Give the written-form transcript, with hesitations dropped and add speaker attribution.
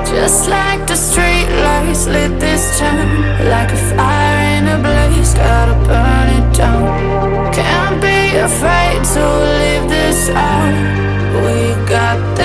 Speaker 1: Just like the street lights lit this town, like a fire in a blaze, gotta burn it down. Can't be afraid to leave this out. We got